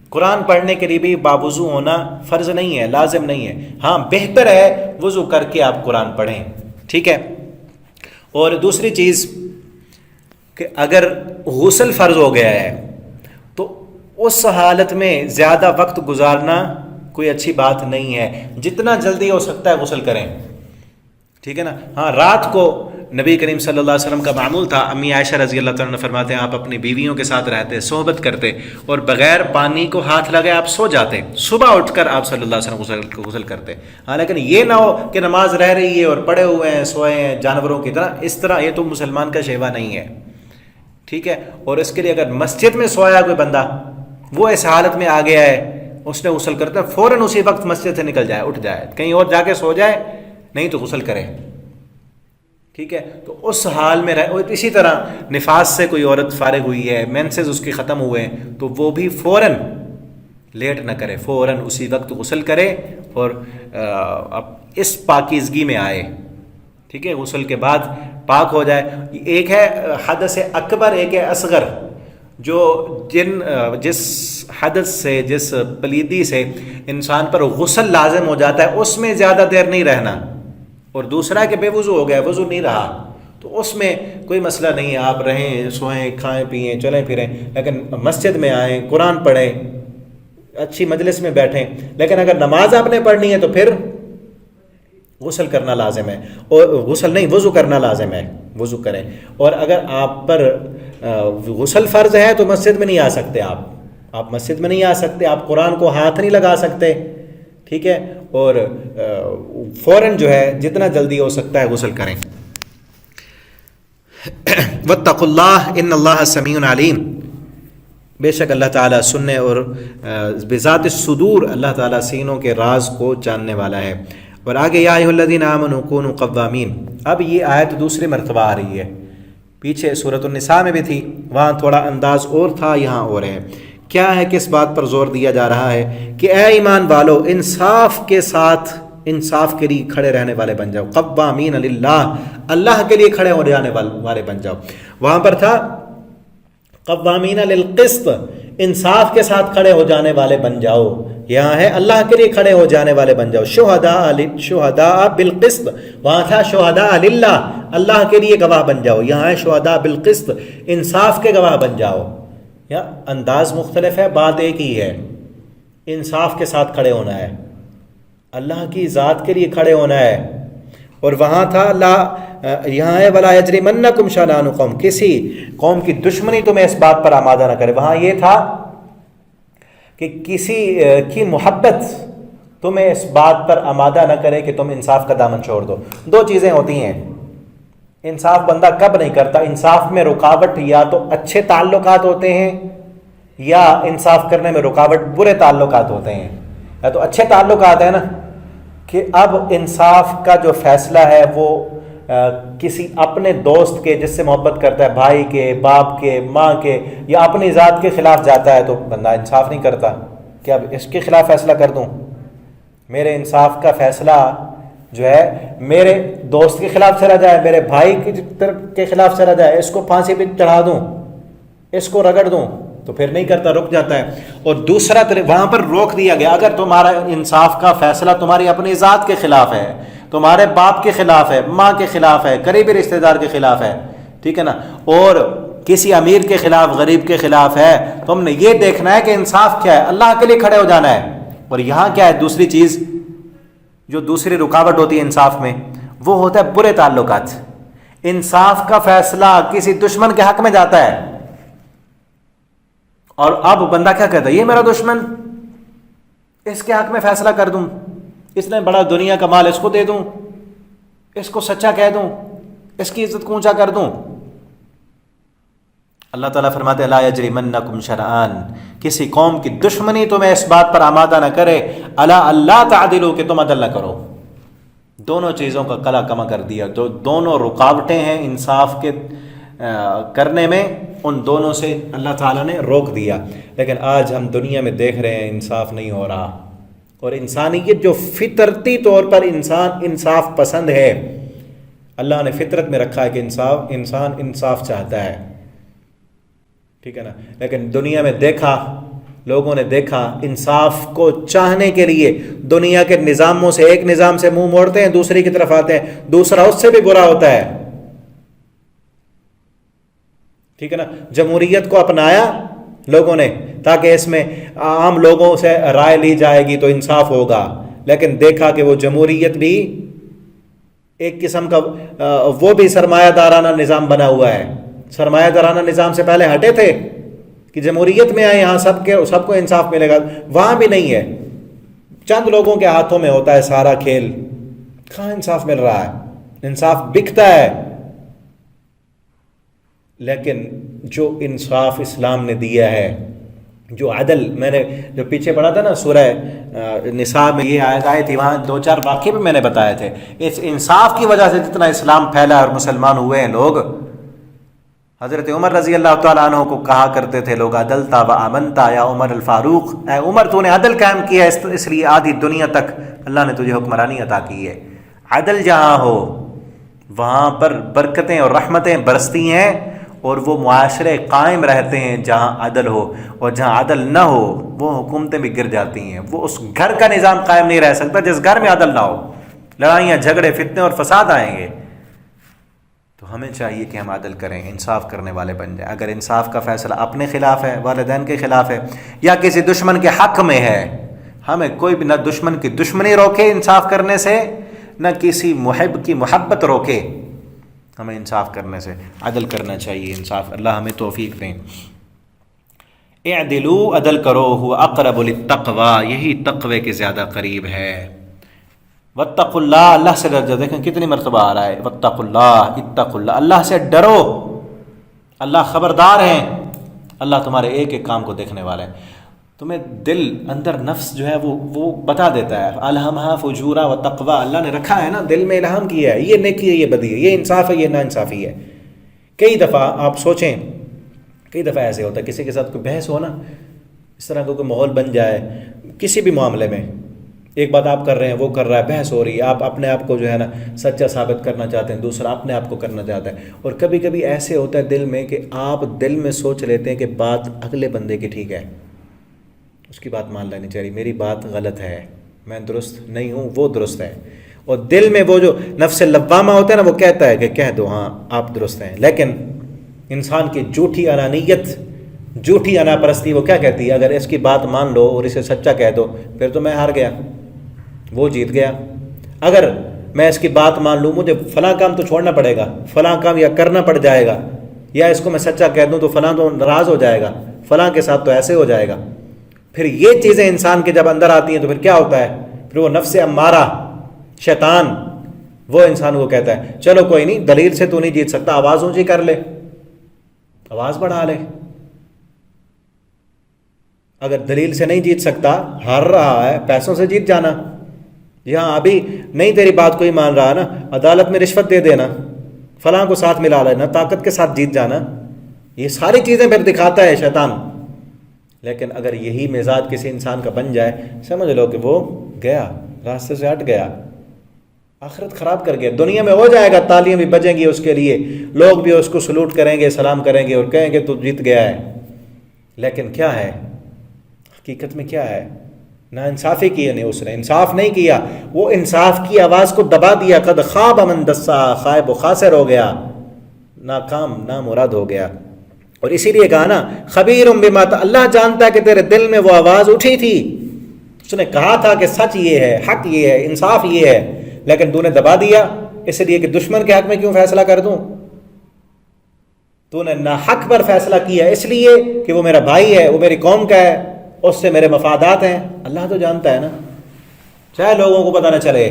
قرآن پڑھنے کے لیے بھی باوضو ہونا فرض نہیں ہے، لازم نہیں ہے۔ ہاں بہتر ہے وضو کر کے آپ قرآن پڑھیں۔ ٹھیک ہے؟ اور دوسری چیز کہ اگر غسل فرض ہو گیا ہے تو اس حالت میں زیادہ وقت گزارنا کوئی اچھی بات نہیں ہے، جتنا جلدی ہو سکتا ہے غسل کریں۔ ٹھیک ہے نا؟ ہاں رات کو نبی کریم صلی اللہ علیہ وسلم کا معمول تھا، امی عائشہ رضی اللہ تعالیٰ عنہ فرماتے ہیں آپ اپنی بیویوں کے ساتھ رہتے، صحبت کرتے، اور بغیر پانی کو ہاتھ لگائے آپ سو جاتے، صبح اٹھ کر آپ صلی اللہ علیہ وسلم غسل کرتے۔ ہاں لیکن یہ نہ ہو کہ نماز رہ رہی ہے اور پڑے ہوئے ہیں، سوئے ہیں جانوروں کی طرح، اس طرح یہ تو مسلمان کا شیوا نہیں ہے۔ ٹھیک ہے؟ اور اس کے لیے اگر مسجد میں سویا کوئی بندہ، وہ اس حالت میں آ گیا ہے، اس نے غسل کرتا ہے، فوراً اسی وقت مسجد سے نکل جائے، اٹھ جائے، کہیں اور جا کے سو جائے، نہیں تو غسل کرے۔ ٹھیک ہے؟ تو اس حال میں رہے۔ اور اسی طرح نفاس سے کوئی عورت فارغ ہوئی ہے، مینسز اس کی ختم ہوئے ہیں، تو وہ بھی فوراً لیٹ نہ کرے، فوراً اسی وقت غسل کرے اور اس پاکیزگی میں آئے۔ ٹھیک ہے؟ غسل کے بعد پاک ہو جائے۔ ایک ہے حدث اکبر، ایک ہے اصغر۔ جو جس حدث سے، جس پلیدی سے انسان پر غسل لازم ہو جاتا ہے، اس میں زیادہ دیر نہیں رہنا۔ اور دوسرا کہ بے وضو ہو گیا، وضو نہیں رہا، تو اس میں کوئی مسئلہ نہیں ہے، آپ رہیں، سوئیں، کھائیں پئیں، چلیں پھریں، لیکن مسجد میں آئیں، قرآن پڑھیں، اچھی مجلس میں بیٹھیں۔ لیکن اگر نماز آپ نے پڑھنی ہے تو پھر غسل کرنا لازم ہے، اور غسل نہیں، وضو کرنا لازم ہے، وضو کریں۔ اور اگر آپ پر غسل فرض ہے تو مسجد میں نہیں آ سکتے، آپ مسجد میں نہیں آ سکتے، آپ قرآن کو ہاتھ نہیں لگا سکتے۔ ٹھیک ہے؟ اور فوراً جو ہے جتنا جلدی ہو سکتا ہے غسل کریں۔ واتقوا اللہ ان اللہ سمیع علیم، بے شک اللہ تعالیٰ سننے اور بذات الصدور، اللہ تعالیٰ سینوں کے راز کو جاننے والا ہے۔ اور آگے یا ایھا الذین آمنوا کونوا قوامین، اب یہ آیت دوسری مرتبہ آ رہی ہے، پیچھے سورۃ النساء میں بھی تھی، وہاں تھوڑا انداز اور تھا، یہاں اور ہے۔ کیا ہے، کس بات پر زور دیا جا رہا ہے کہ اے ایمان والو، انصاف کے ساتھ، انصاف کے لیے کھڑے رہنے والے بن جاؤ، قوامین للہ، اللہ کے لیے کھڑے ہو جانے والے بن جاؤ۔ وہاں پر تھا قوامین للقسط، انصاف کے ساتھ کھڑے ہو جانے والے بن جاؤ. یہاں ہے اللہ کے لیے کھڑے ہو جانے والے بن جاؤ. شہداء بالقسط، وہاں تھا شہداء للہ، اللہ کے لیے گواہ بن جاؤ. یہاں ہے شہداء بالقسط، انصاف کے گواہ بن جاؤ. یا انداز مختلف ہے، بات ایک ہی ہے. انصاف کے ساتھ کھڑے ہونا ہے، اللہ کی ذات کے لیے کھڑے ہونا ہے. اور وہاں تھا یہاں ہے ولا یجرمنکم شنآن قوم، کسی قوم کی دشمنی تمہیں اس بات پر آمادہ نہ کرے. وہاں یہ تھا کہ کسی کی محبت تمہیں اس بات پر آمادہ نہ کرے کہ تم انصاف کا دامن چھوڑ دو. دو چیزیں ہوتی ہیں. انصاف بندہ کب نہیں کرتا؟ انصاف میں رکاوٹ یا تو اچھے تعلقات ہوتے ہیں، یا انصاف کرنے میں رکاوٹ برے تعلقات ہوتے ہیں. یا تو اچھے تعلقات ہیں نا، کہ اب انصاف کا جو فیصلہ ہے وہ کسی اپنے دوست کے جس سے محبت کرتا ہے، بھائی کے، باپ کے، ماں کے، یا اپنی ذات کے خلاف جاتا ہے، تو بندہ انصاف نہیں کرتا کہ اب اس کے خلاف فیصلہ کر دوں. میرے انصاف کا فیصلہ جو ہے میرے دوست کے خلاف چلا جائے، میرے بھائی کے خلاف چلا جائے، اس کو پھانسی پہ چڑھا دوں، اس کو رگڑ دوں، تو پھر نہیں کرتا، رک جاتا ہے. اور دوسرا وہاں پر روک دیا گیا، اگر تمہارا انصاف کا فیصلہ تمہاری اپنی ذات کے خلاف ہے، تمہارے باپ کے خلاف ہے، ماں کے خلاف ہے، قریبی رشتہ دار کے خلاف ہے، ٹھیک ہے نا، اور کسی امیر کے خلاف، غریب کے خلاف ہے، تم نے یہ دیکھنا ہے کہ انصاف کیا ہے، اللہ کے لیے کھڑے ہو جانا ہے. اور یہاں کیا ہے دوسری چیز جو دوسری رکاوٹ ہوتی ہے انصاف میں، وہ ہوتا ہے برے تعلقات. انصاف کا فیصلہ کسی دشمن کے حق میں جاتا ہے، اور اب بندہ کیا کہتا ہے، یہ میرا دشمن، اس کے حق میں فیصلہ کر دوں، اس نے بڑا دنیا کا مال اس کو دے دوں، اس کو سچا کہہ دوں، اس کی عزت کو اونچا کر دوں. اللہ تعالیٰ فرماتے ہیں لا یجرمنکم شنآن، کسی قوم کی دشمنی تمہیں اس بات پر آمادہ نہ کرے الا اللہ تعدلوا، کہ تم عدل نہ کرو. دونوں چیزوں کا کلا کما کر دیا. دونوں رکاوٹیں ہیں انصاف کے کرنے میں، ان دونوں سے اللہ تعالیٰ نے روک دیا. لیکن آج ہم دنیا میں دیکھ رہے ہیں انصاف نہیں ہو رہا، اور انسانیت جو فطرتی طور پر انصاف پسند ہے، اللہ نے فطرت میں رکھا ہے کہ انسان انصاف چاہتا ہے، ٹھیک ہے نا. لیکن دنیا میں لوگوں نے دیکھا انصاف کو چاہنے کے لیے دنیا کے نظاموں سے ایک نظام سے منہ موڑتے ہیں، دوسری کی طرف آتے ہیں، دوسرا اس سے بھی برا ہوتا ہے، ٹھیک ہے نا. جمہوریت کو اپنایا لوگوں نے تاکہ اس میں عام لوگوں سے رائے لی جائے گی تو انصاف ہوگا، لیکن دیکھا کہ وہ جمہوریت بھی ایک قسم کا وہ بھی سرمایہ دارانہ نظام بنا ہوا ہے. سرمایہ دارانہ نظام سے پہلے ہٹے تھے کہ جمہوریت میں آئے، یہاں سب کو انصاف ملے گا، وہاں بھی نہیں ہے، چند لوگوں کے ہاتھوں میں ہوتا ہے سارا کھیل. کہاں انصاف مل رہا ہے؟ انصاف بکتا ہے. لیکن جو انصاف اسلام نے دیا ہے، جو عدل، میں نے جو پیچھے پڑھا تھا نا سورہ نساء میں یہ آیت آئی تھی، وہاں 2-4 واقعے بھی میں نے بتائے تھے. اس انصاف کی وجہ سے جتنا اسلام پھیلا اور مسلمان ہوئے ہیں لوگ. حضرت عمر رضی اللہ تعالیٰ عنہ کو کہا کرتے تھے لوگ عدلتا و آمنتا یا عمر الفاروق، اے عمر تو نے عدل قائم کیا ہے، اس لیے آدھی دنیا تک اللہ نے تجھے حکمرانی عطا کی ہے. عدل جہاں ہو وہاں پر برکتیں اور رحمتیں برستی ہیں، اور وہ معاشرے قائم رہتے ہیں جہاں عدل ہو، اور جہاں عدل نہ ہو وہ حکومتیں بھی گر جاتی ہیں. وہ اس گھر کا نظام قائم نہیں رہ سکتا جس گھر میں عدل نہ ہو، لڑائیاں، جھگڑے، فتنے اور فساد آئیں گے. تو ہمیں چاہیے کہ ہم عدل کریں، انصاف کرنے والے بن جائیں. اگر انصاف کا فیصلہ اپنے خلاف ہے، والدین کے خلاف ہے، یا کسی دشمن کے حق میں ہے، ہمیں کوئی بھی نہ دشمن کی دشمنی روکے انصاف کرنے سے، نہ کسی محب کی محبت روکے ہمیں انصاف کرنے سے. عدل کرنا چاہیے، انصاف. اللہ ہمیں توفیق دیں. اعدلوا، عدل کرو، هو اقرب للتقوی، یہی تقوی کے زیادہ قریب ہے. واتقوا اللہ، اللہ سے ڈر جاؤ. دیکھیں کتنی مرتبہ آ رہا ہے واتقوا اللہ، اتقوا اللہ، اللہ سے ڈرو. اللہ خبردار ہیں، اللہ تمہارے ایک ایک کام کو دیکھنے والے ہیں. تمہیں دل اندر نفس جو ہے وہ بتا دیتا ہے. الہمھا فجورا و تقوی، اللہ نے رکھا ہے نا، دل میں الہام کیا ہے، یہ نیکی ہے، یہ بدی ہے، یہ انصاف ہے، یہ نا انصافی ہے. کئی دفعہ آپ سوچیں، کئی دفعہ ایسے ہوتا ہے کسی کے ساتھ کوئی بحث ہو نا، اس طرح کا کوئی ماحول بن جائے کسی بھی معاملے میں، ایک بات آپ کر رہے ہیں، وہ کر رہا ہے، بحث ہو رہی ہے، آپ اپنے آپ کو جو ہے نا سچا ثابت کرنا چاہتے ہیں، دوسرا اپنے آپ کو کرنا چاہتا ہے. اور کبھی کبھی ایسے ہوتا ہے دل میں کہ آپ دل میں سوچ لیتے ہیں کہ بات اگلے بندے کی ٹھیک ہے، اس کی بات مان لینی چاہیے، میری بات غلط ہے، میں درست نہیں ہوں، وہ درست ہے. اور دل میں وہ جو نفس لوامہ ہوتا ہے نا، وہ کہتا ہے کہ کہہ دو ہاں آپ درست ہیں. لیکن انسان کی جھوٹی انانیت، جھوٹی انا پرستی وہ کیا کہتی ہے، اگر اس کی بات مان لو اور اسے سچا کہہ دو پھر تو میں ہار گیا، وہ جیت گیا. اگر میں اس کی بات مان لوں، مجھے فلاں کام تو چھوڑنا پڑے گا، فلاں کام یا کرنا پڑ جائے گا، یا اس کو میں سچا کہہ دوں تو فلاں تو ناراض ہو جائے گا، فلاں کے ساتھ تو ایسے ہو جائے گا. پھر یہ چیزیں انسان کے جب اندر آتی ہیں تو پھر کیا ہوتا ہے، پھر وہ نفس امارہ، شیطان، وہ انسان کو کہتا ہے چلو کوئی نہیں، دلیل سے تو نہیں جیت سکتا، آواز اونچی کر لے، آواز بڑھا لے. اگر دلیل سے نہیں جیت سکتا، ہار رہا ہے، پیسوں سے جیت جانا. یہاں ابھی نہیں تیری بات کوئی مان رہا نا، عدالت میں رشوت دے دینا، فلاں کو ساتھ ملا لینا، طاقت کے ساتھ جیت جانا. یہ ساری چیزیں پھر دکھاتا ہے شیطان. لیکن اگر یہی مزاج کسی انسان کا بن جائے، سمجھ لو کہ وہ گیا، راستے سے ہٹ گیا، آخرت خراب کر گیا. دنیا میں ہو جائے گا، تالیاں بھی بجیں گی اس کے لیے، لوگ بھی اس کو سلوٹ کریں گے، سلام کریں گے اور کہیں گے تو جیت گیا ہے. لیکن کیا ہے حقیقت میں، کیا ہے، نہ انصافی کی نہیں، اس نے انصاف نہیں کیا، وہ انصاف کی آواز کو دبا دیا. قد خواب من دسا، خائب و خاسر ہو گیا، ناکام نامراد ہو گیا. اور اسی لیے کہا نا خبیر بما، اللہ جانتا ہے کہ تیرے دل میں وہ آواز اٹھی تھی، اس نے کہا تھا کہ سچ یہ ہے، حق یہ ہے، انصاف یہ ہے، لیکن تو نے دبا دیا. اس لیے کہ دشمن کے حق میں کیوں فیصلہ کر دوں، تو نے ناحق پر فیصلہ کیا اس لیے کہ وہ میرا بھائی ہے، وہ میری قوم کا ہے، اس سے میرے مفادات ہیں. اللہ تو جانتا ہے نا، چاہے لوگوں کو پتہ نہ چلے،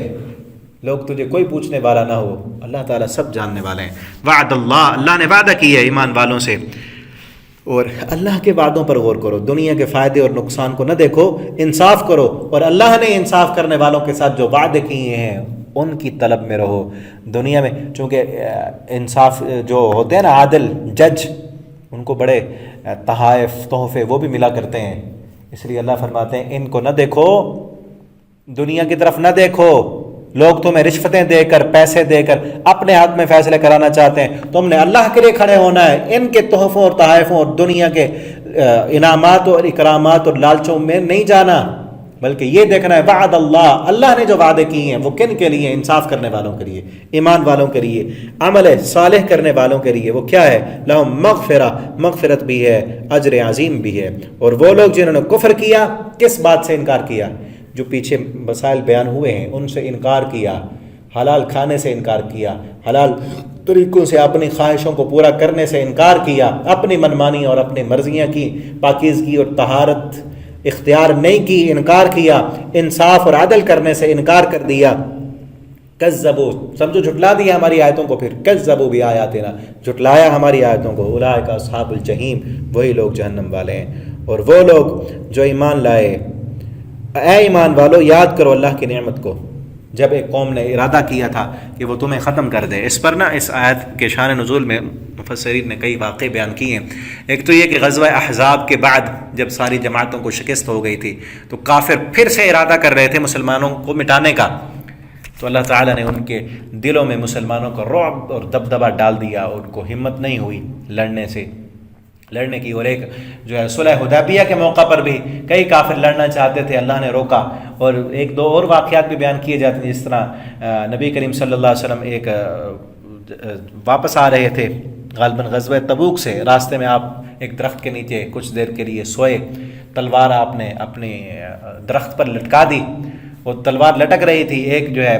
لوگ تجھے کوئی پوچھنے والا نہ ہو، اللہ تعالیٰ سب جاننے والے ہیں. وعد اللہ، اللہ نے وعدہ کیا ہے ایمان والوں سے. اور اللہ کے وعدوں پر غور کرو، دنیا کے فائدے اور نقصان کو نہ دیکھو، انصاف کرو. اور اللہ نے انصاف کرنے والوں کے ساتھ جو وعدے کیے ہیں ان کی طلب میں رہو. دنیا میں چونکہ انصاف جو ہوتے ہیں نا، عادل جج، ان کو بڑے تحائف تحفے وہ بھی ملا کرتے ہیں. اس لیے اللہ فرماتے ہیں ان کو نہ دیکھو، دنیا کی طرف نہ دیکھو. لوگ تمہیں رشوتیں دے کر، پیسے دے کر اپنے ہاتھ میں فیصلے کرانا چاہتے ہیں، تم نے اللہ کے لیے کھڑے ہونا ہے. ان کے تحفوں اور تحائفوں اور دنیا کے انعامات اور اکرامات اور لالچوں میں نہیں جانا، بلکہ یہ دیکھنا ہے وعد اللہ، اللہ نے جو وعدے کیے ہیں وہ کن کے لیے، انصاف کرنے والوں کے لیے، ایمان والوں کے لیے، عمل صالح کرنے والوں کے لیے. وہ کیا ہے، لہم مغفرہ، مغفرت بھی ہے، اجر عظیم بھی ہے. اور وہ لوگ جنہوں نے کفر کیا، کس بات سے انکار کیا، جو پیچھے مسائل بیان ہوئے ہیں ان سے انکار کیا، حلال کھانے سے انکار کیا، حلال طریقوں سے اپنی خواہشوں کو پورا کرنے سے انکار کیا، اپنی منمانی اور اپنی مرضیاں کی، پاکیزگی اور طہارت اختیار نہیں کی، انکار کیا، انصاف اور عدل کرنے سے انکار کر دیا. کذبوا، سمجھو جھٹلا دیا ہماری آیتوں کو. پھر کذبوا بآیاتنا، جھٹلایا ہماری آیتوں کو. اولئک اصحاب الجحیم، وہی لوگ جہنم والے ہیں. اور وہ لوگ جو ایمان لائے، اے ایمان والو یاد کرو اللہ کی نعمت کو، جب ایک قوم نے ارادہ کیا تھا کہ وہ تمہیں ختم کر دے. اس پر نا اس آیت کے شان نزول میں مفسرین نے کئی واقعے بیان کیے ہیں. ایک تو یہ کہ غزوہ احزاب کے بعد جب ساری جماعتوں کو شکست ہو گئی تھی تو کافر پھر سے ارادہ کر رہے تھے مسلمانوں کو مٹانے کا، تو اللہ تعالیٰ نے ان کے دلوں میں مسلمانوں کو رعب اور دبدبہ ڈال دیا، اور ان کو ہمت نہیں ہوئی لڑنے کی. اور ایک جو ہے صلح حدیبیہ کے موقع پر بھی کئی کافر لڑنا چاہتے تھے، اللہ نے روکا. اور ایک دو اور واقعات بھی بیان کیے جاتے ہیں، جس طرح نبی کریم صلی اللہ علیہ وسلم ایک واپس آ رہے تھے غالباً غزوہ تبوک سے، راستے میں آپ ایک درخت کے نیچے کچھ دیر کے لیے سوئے، تلوار آپ نے اپنی درخت پر لٹکا دی، وہ تلوار لٹک رہی تھی. ایک جو ہے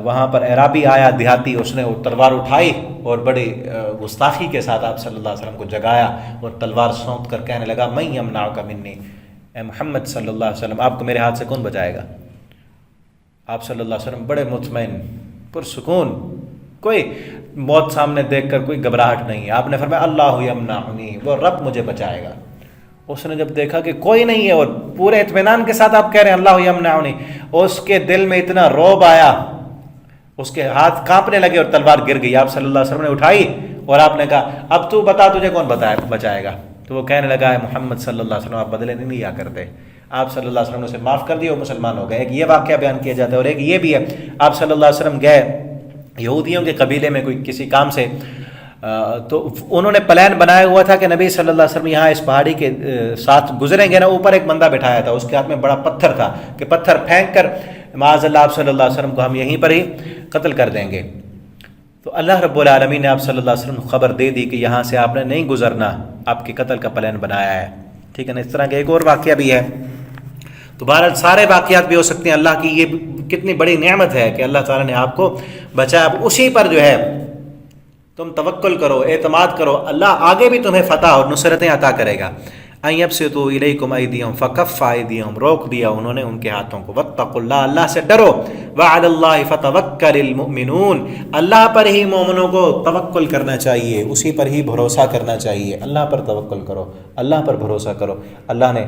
وہاں پر اعرابی آیا دیہاتی، اس نے وہ تلوار اٹھائی اور بڑی گستاخی کے ساتھ آپ صلی اللہ علیہ وسلم کو جگایا اور تلوار سونت کر کہنے لگا من یمنعک منی، اے محمد صلی اللہ علیہ وسلم آپ کو میرے ہاتھ سے کون بچائے گا. آپ صلی اللہ علیہ وسلم بڑے مطمئن پرسکون، کوئی موت سامنے دیکھ کر کوئی گھبراہٹ نہیں ہے. آپ نے فرمایا اللہ یمنعنی، وہ رب مجھے بچائے گا. اس نے جب دیکھا کہ کوئی نہیں ہے اور پورے اطمینان کے ساتھ آپ کہہ رہے ہیں اللہ یمنعنی، اس کے دل میں اتنا رعب آیا، اس کے ہاتھ کانپنے لگے اور تلوار گر گئی. آپ صلی اللہ علیہ وسلم نے اٹھائی اور آپ نے کہا اب تو بتا تجھے کون بچائے گا. تو وہ کہنے لگا ہے محمد صلی اللہ علیہ وسلم آپ بدلے نہیں لیا کرتے، آپ صلی اللہ علیہ وسلم نے اسے معاف کر دیا، وہ مسلمان ہو گئے۔ ایک یہ واقعہ بیان کیا جاتا ہے، اور ایک یہ بھی ہے، آپ صلی اللہ علیہ وسلم گئے یہودیوں کے قبیلے میں کوئی کسی کام سے، تو انہوں نے پلان بنایا ہوا تھا کہ نبی صلی اللہ علیہ وسلم یہاں اس پہاڑی کے ساتھ گزریں گے نا، اوپر ایک بندہ بٹھایا تھا، اس کے ہاتھ میں بڑا پتھر تھا کہ پتھر پھینک کر معاذ اللہ آپ صلی اللہ علیہ وسلم کو ہم یہیں پر ہی قتل کر دیں گے۔ تو اللہ رب العالمین نے آپ صلی اللہ علیہ وسلم کو خبر دے دی کہ یہاں سے آپ نے نہیں گزرنا، آپ کے قتل کا پلان بنایا ہے، ٹھیک ہے نا۔ اس طرح کا ایک اور واقعہ بھی ہے۔ تو بہرحال سارے واقعات بھی ہو سکتے ہیں۔ اللہ کی یہ کتنی بڑی نعمت ہے کہ اللہ تعالیٰ نے آپ کو بچایا۔ اب اسی پر جو ہے تم توکل کرو، اعتماد کرو، اللہ آگے بھی تمہیں فتح اور نصرتیں عطا کرے گا۔ ان یبسطوا الیکم ایدیہم فکف ایدیہم، روک دیا انہوں نے ان کے ہاتھوں کو، واتقوا اللہ، اللہ سے ڈرو، وعلی اللہ فتوکل المؤمنون، اللہ پر ہی مومنوں کو توکل کرنا چاہیے، اسی پر ہی بھروسہ کرنا چاہیے، اللہ پر توکل کرو، اللہ پر بھروسہ کرو۔ اللہ نے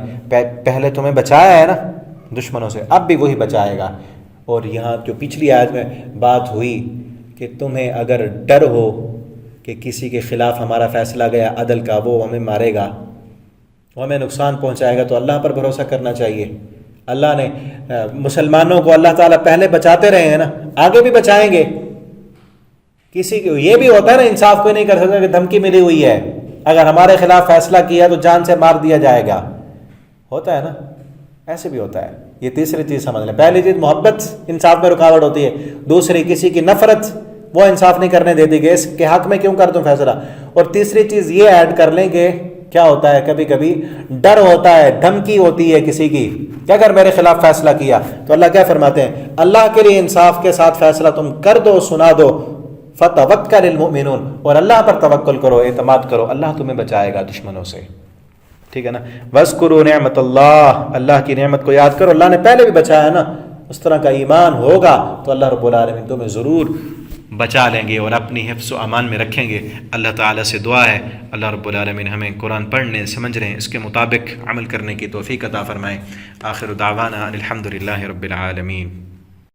پہلے تمہیں بچایا ہے نا دشمنوں سے، اب بھی وہی بچائے گا۔ اور یہاں جو پچھلی آیت میں بات ہوئی کہ تمہیں اگر ڈر ہو کہ کسی کے خلاف ہمارا فیصلہ گیا عدل کا، وہ ہمیں مارے گا، وہ ہمیں نقصان پہنچائے گا، تو اللہ پر بھروسہ کرنا چاہیے۔ اللہ نے مسلمانوں کو اللہ تعالیٰ پہلے بچاتے رہے ہیں نا، آگے بھی بچائیں گے۔ کسی کو یہ بھی ہوتا ہے نا، انصاف کوئی نہیں کر سکتا کہ دھمکی ملی ہوئی ہے، اگر ہمارے خلاف فیصلہ کیا تو جان سے مار دیا جائے گا، ہوتا ہے نا، ایسے بھی ہوتا ہے۔ یہ تیسری چیز سمجھ لیں، پہلی چیز محبت انصاف میں رکاوٹ ہوتی ہے، دوسری کسی کی نفرت وہ انصاف نہیں کرنے دیتی کہ اس کے حق میں کیوں کر دوں فیصلہ، اور تیسری چیز یہ ایڈ کر لیں کہ کیا ہوتا ہے کبھی کبھی ڈر ہوتا ہے، دھمکی ہوتی ہے کسی کی کہ اگر میرے خلاف فیصلہ کیا، تو اللہ کیا فرماتے ہیں، اللہ کے لیے انصاف کے ساتھ فیصلہ تم کر دو، سنا دو، فتوکل المؤمنون، اور اللہ پر توکل کرو، اعتماد کرو، اللہ تمہیں بچائے گا دشمنوں سے، ٹھیک ہے نا۔ وَاذْكُرُوا نعمت اللہ، اللہ کی نعمت کو یاد کرو، اللہ نے پہلے بھی بچایا نا۔ اس طرح کا ایمان ہوگا تو اللہ رب العالمین تمہیں ضرور بچا لیں گے اور اپنی حفظ و امان میں رکھیں گے۔ اللہ تعالیٰ سے دعا ہے اللہ رب العالمین ہمیں قرآن پڑھنے، سمجھنے، اس کے مطابق عمل کرنے کی توفیق عطا فرمائے۔ آخر دعوانا الحمد للہ رب العالمین۔